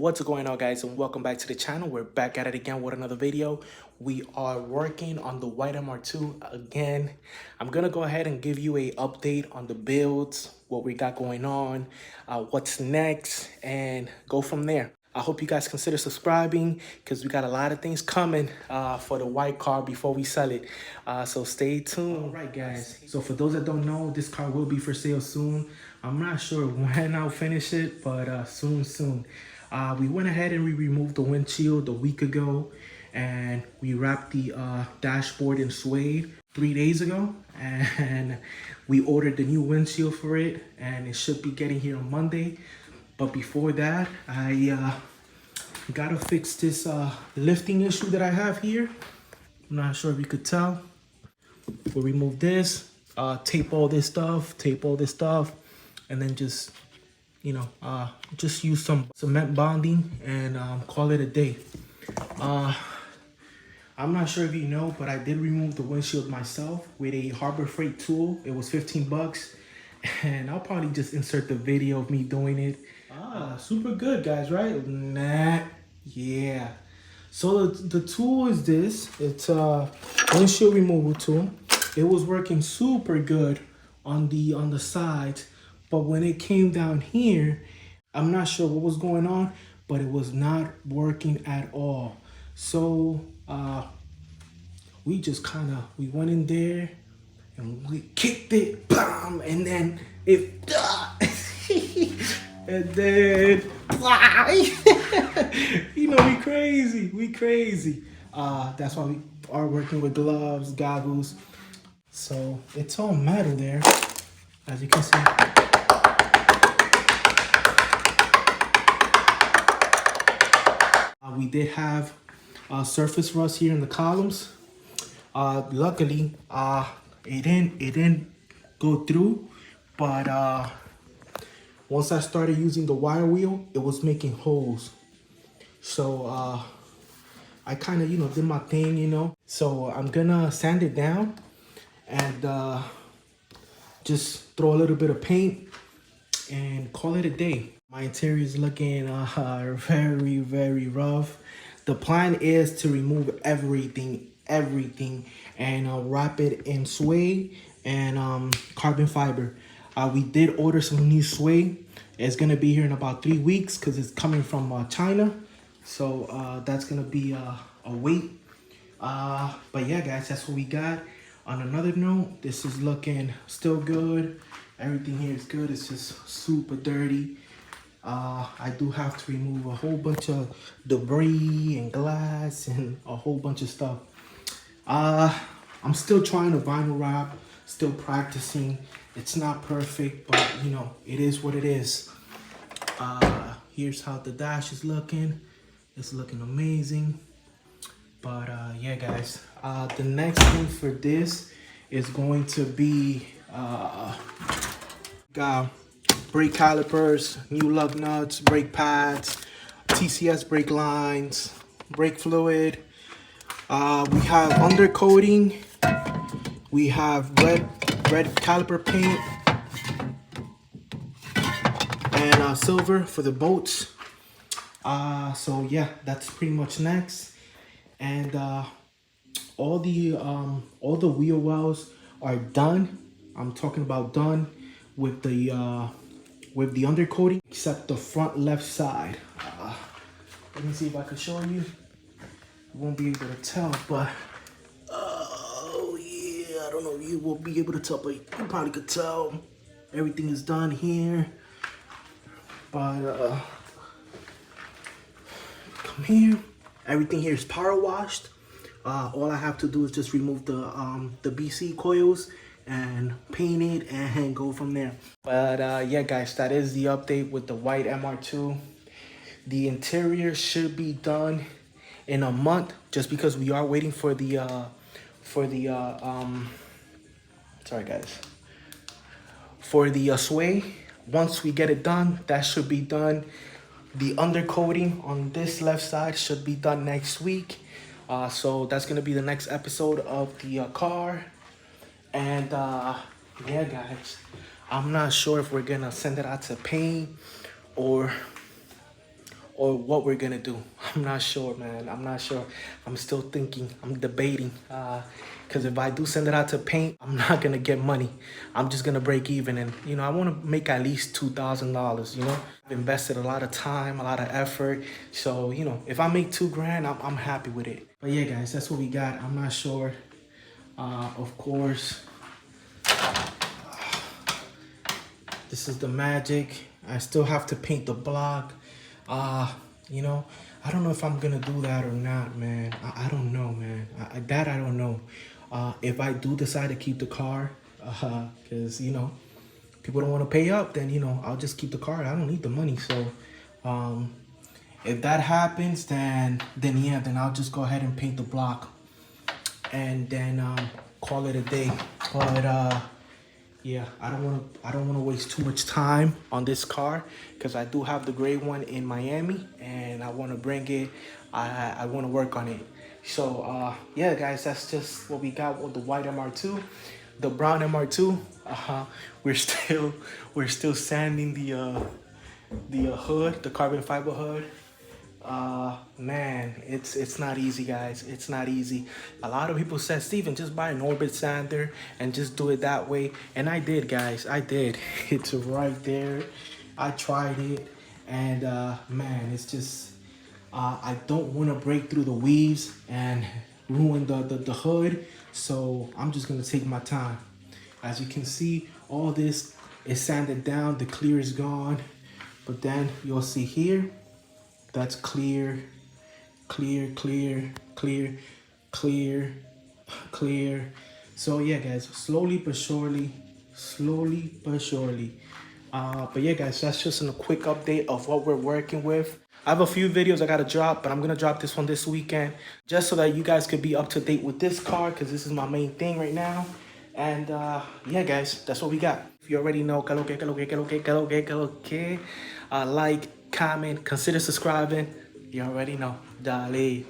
What's going on, guys, and welcome back to the channel. We're back at it again with another video. We are working on the white MR2 again. I'm gonna go ahead and give you a update on the builds, what we got going on, what's next, and go from there. I hope you guys consider subscribing because we got a lot of things coming for the white car before we sell it. So stay tuned. All right, guys. So for those that don't know, this car will be for sale soon. I'm not sure when I'll finish it, but soon. We went ahead and we removed the windshield a week ago, and we wrapped the dashboard in suede 3 days ago, and we ordered the new windshield for it, and it should be getting here on Monday. But before that, I gotta fix this lifting issue that I have here. I'm not sure if you could tell. We'll remove this, tape all this stuff, and then just, you know, just use some cement bonding and call it a day. I'm not sure if you know, but I did remove the windshield myself with a Harbor Freight tool. It was 15 bucks, and I'll probably just insert the video of me doing it. Super good, guys, right? Nah, yeah. So the tool is this. It's a windshield removal tool. It was working super good on the sides, but when it came down here, I'm not sure what was going on, but it was not working at all. So we just we went in there and we kicked it, bam, and then it and then you know, we crazy. That's why we are working with gloves, goggles. So it's all metal there, as you can see. We did have surface rust here in the columns. Luckily, it didn't go through, but once I started using the wire wheel, it was making holes. So I kind of, you know, did my thing, you know. So I'm gonna sand it down and just throw a little bit of paint and call it a day. My interior is looking very rough. The plan is to remove everything and wrap it in suede and carbon fiber. We did order some new suede. It's gonna be here in about 3 weeks because it's coming from China. So that's gonna be a wait. But yeah, guys, that's what we got. On another note, this is looking still good. Everything here is good. It's just super dirty. I do have to remove a whole bunch of debris and glass and a whole bunch of stuff. I'm still trying to vinyl wrap, still practicing. It's not perfect, but you know, it is what it is. Here's how the dash is looking. It's looking amazing. But yeah, guys, the next thing for this is going to be got brake calipers, new lug nuts, brake pads, TCS brake lines, brake fluid. We have undercoating. We have red caliper paint and silver for the bolts. So yeah, that's pretty much next. And all the wheel wells are done. I'm talking about done with the undercoating, except the front left side. Let me see if I can show you. You won't be able to tell, but oh yeah, I don't know if you will be able to tell, but you probably could tell. Everything is done here. But come here. Everything here is power washed. All I have to do is just remove the BC coils and paint it and go from there. But yeah, guys, that is the update with the white MR2. The interior should be done in a month, just because we are waiting for the sorry guys, for the suede. Once we get it done, that should be done. The undercoating on this left side should be done next week. So that's gonna be the next episode of the car. And yeah, guys, I'm not sure if we're gonna send it out to paint or or what we're gonna do. I'm not sure, man. I'm not sure. I'm still thinking. I'm debating. Because if I do send it out to paint, I'm not gonna get money. I'm just gonna break even, and you know I want to make at least $2,000. You know, I've invested a lot of time, a lot of effort. So you know, if I make 2 grand, I'm happy with it. But yeah, guys, that's what we got. I'm not sure. Of course, this is the magic. I still have to paint the block. You know, I don't know if I'm gonna do that or not, man. I don't know, man. I don't know. If I do decide to keep the car, because you know, people don't want to pay up, then you know, I'll just keep the car. I don't need the money. So, if that happens, then yeah, then I'll just go ahead and paint the block, and then call it a day. But yeah, I don't wanna waste too much time on this car because I do have the gray one in Miami and I wanna bring it. I wanna work on it. So yeah, guys, that's just what we got with the white MR2, the brown MR2. We're still sanding the hood, the carbon fiber hood. Man, it's not easy, guys. It's not easy. A lot of people said, Steven, just buy an orbit sander and just do it that way. And I did, guys. I did. It's right there. I tried it, and man, it's just I don't want to break through the weaves and ruin the hood. So I'm just gonna take my time. As you can see, all this is sanded down. The clear is gone, but then you'll see here. That's clear, clear, clear, clear, clear, clear. So yeah, guys, slowly but surely, slowly but surely. But yeah, guys, that's just a quick update of what we're working with. I have a few videos I gotta drop, but I'm gonna drop this one this weekend just so that you guys could be up to date with this car because this is my main thing right now. And yeah, guys, that's what we got. If you already know, like, comment, consider subscribing. You already know. Dale.